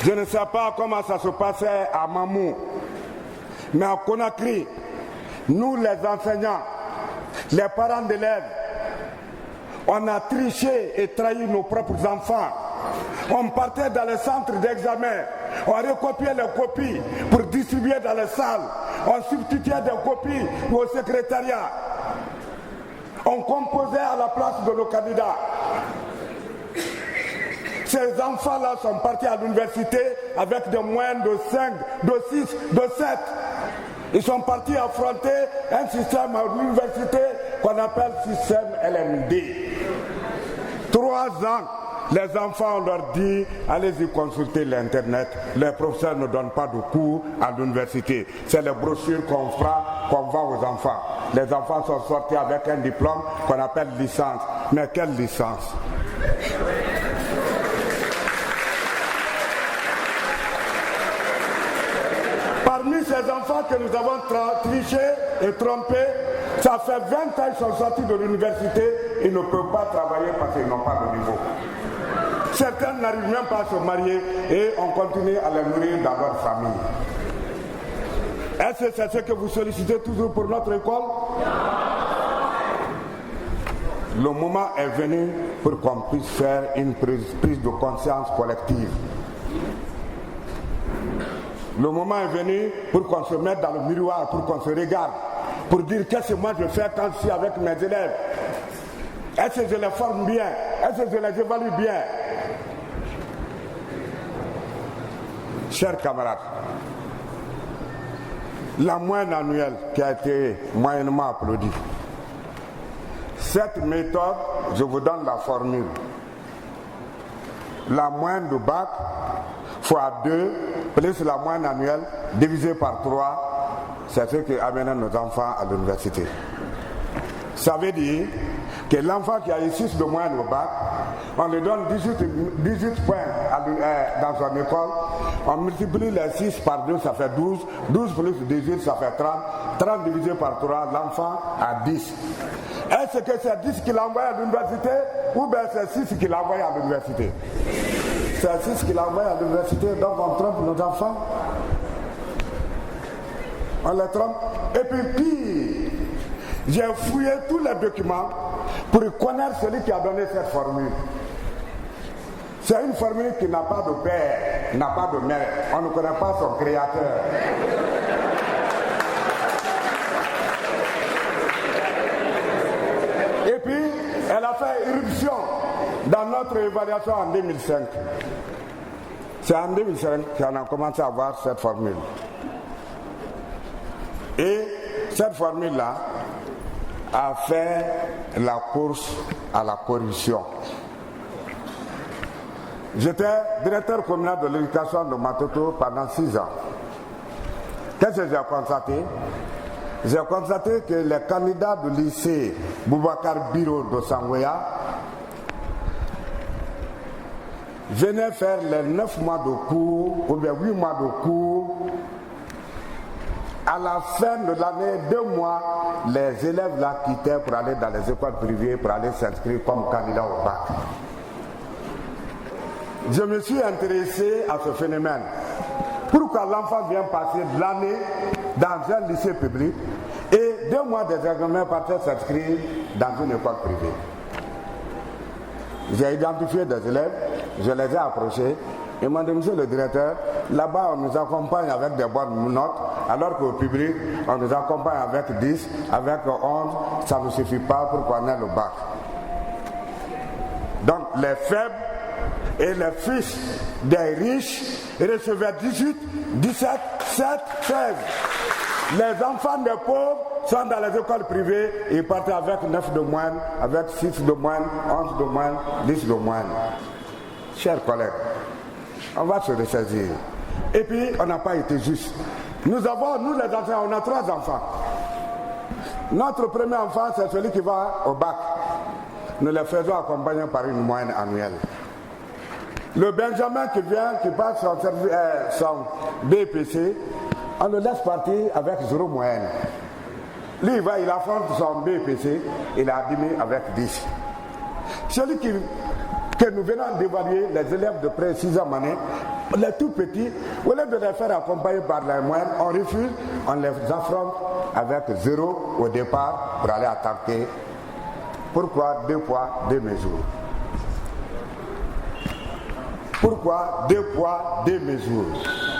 Je ne sais pas comment ça se passait à Mamou, mais à Conakry, nous les enseignants, les parents d'élèves, on a triché et trahi nos propres enfants. On partait dans les centres d'examen, on recopiait les copies pour distribuer dans les salles, on substituait des copies au secrétariat, on composait à la place de nos candidats. Ces enfants-là sont partis à l'université avec des moyens de 5, de 6, de 7. Ils sont partis affronter un système à l'université qu'on appelle système LMD. 3 ans, les enfants, on leur dit, allez-y consulter l'internet. Les professeurs ne donnent pas de cours à l'université. C'est les brochures qu'on vend aux enfants. Les enfants sont sortis avec un diplôme qu'on appelle licence. Mais quelle licence? Parmi ces enfants que nous avons trichés et trompés, ça fait 20 ans qu'ils sont sortis de l'université, ils ne peuvent pas travailler parce qu'ils n'ont pas de niveau. Certains n'arrivent même pas à se marier et on continue à les nourrir dans leur famille. Est-ce que c'est ce que vous sollicitez toujours pour notre école? Le moment est venu pour qu'on puisse faire une prise de conscience collective. Le moment est venu pour qu'on se mette dans le miroir, pour qu'on se regarde, pour dire qu'est-ce que moi je fais quand je suis avec mes élèves. Est-ce que je les forme bien? Est-ce que je les évalue bien? Chers camarades, la moyenne annuelle qui a été moyennement applaudie, cette méthode, je vous donne la formule. La moyenne de bac fois 2 plus la moyenne annuelle divisé par 3, c'est ce qui amène nos enfants à l'université. Ça veut dire que l'enfant qui a eu 6 de moyenne au bac, on lui donne 18 points dans son école, on multiplie les 6 par 2, ça fait 12, 12 plus 18, ça fait 30, 30 divisé par 3, l'enfant a 10. Est-ce que c'est 10 qu'il a envoyé à l'université ou bien c'est 6 qu'il a envoyé à l'université? C'est 6 qu'il a envoyé à l'université, donc on trompe nos enfants. On les trompe. Et puis pire, j'ai fouillé tous les documents pour connaître celui qui a donné cette formule. C'est une formule qui n'a pas de père, n'a pas de mère. On ne connaît pas son créateur. Et puis, elle a fait irruption dans notre évaluation en 2005. C'est en 2005 qu'on a commencé à voir cette formule. Et cette formule-là a fait la course à la corruption. J'étais directeur communal de l'éducation de Matoto pendant 6 ans. Qu'est-ce que j'ai constaté? J'ai constaté que les candidats du lycée Boubacar Biro de Sangoya venaient faire les 9 mois de cours ou bien 8 mois de cours. À la fin de l'année, 2 mois, les élèves là quittaient pour aller dans les écoles privées pour aller s'inscrire comme candidat au bac. Je me suis intéressé à ce phénomène. Pourquoi l'enfant vient passer l'année dans un lycée public et 2 mois des examens partir s'inscrire dans une école privée? J'ai identifié des élèves, je les ai approchés. Ils m'ont dit, monsieur le directeur, là-bas on nous accompagne avec des bonnes notes, alors qu'au public on nous accompagne avec 10, avec 11, ça ne suffit pas pour qu'on ait le bac. Donc les faibles et les fils des riches recevaient 18, 17, 7, 16. Les enfants des pauvres sont dans les écoles privées et partent avec 9 de moyenne, avec 6 de moyenne, 11 de moyenne, 10 de moyenne. Chers collègues, on va se ressaisir. Et puis, on n'a pas été juste. Nous les enfants, on a 3 enfants. Notre premier enfant, c'est celui qui va au bac. Nous les faisons accompagner par une moyenne annuelle. Le Benjamin qui vient, qui passe son BPC, on le laisse partir avec 0 moyenne. Lui, il affronte son BPC, il a admis avec 10. Celui que nous venons d'évaluer, les élèves de près 6e année, Les tout petits, au lieu de les faire accompagner par les moyens, on refuse, on les affronte avec 0 au départ pour aller attaquer. Pourquoi 2 poids, 2 mesures? Pourquoi 2 poids, 2 mesures?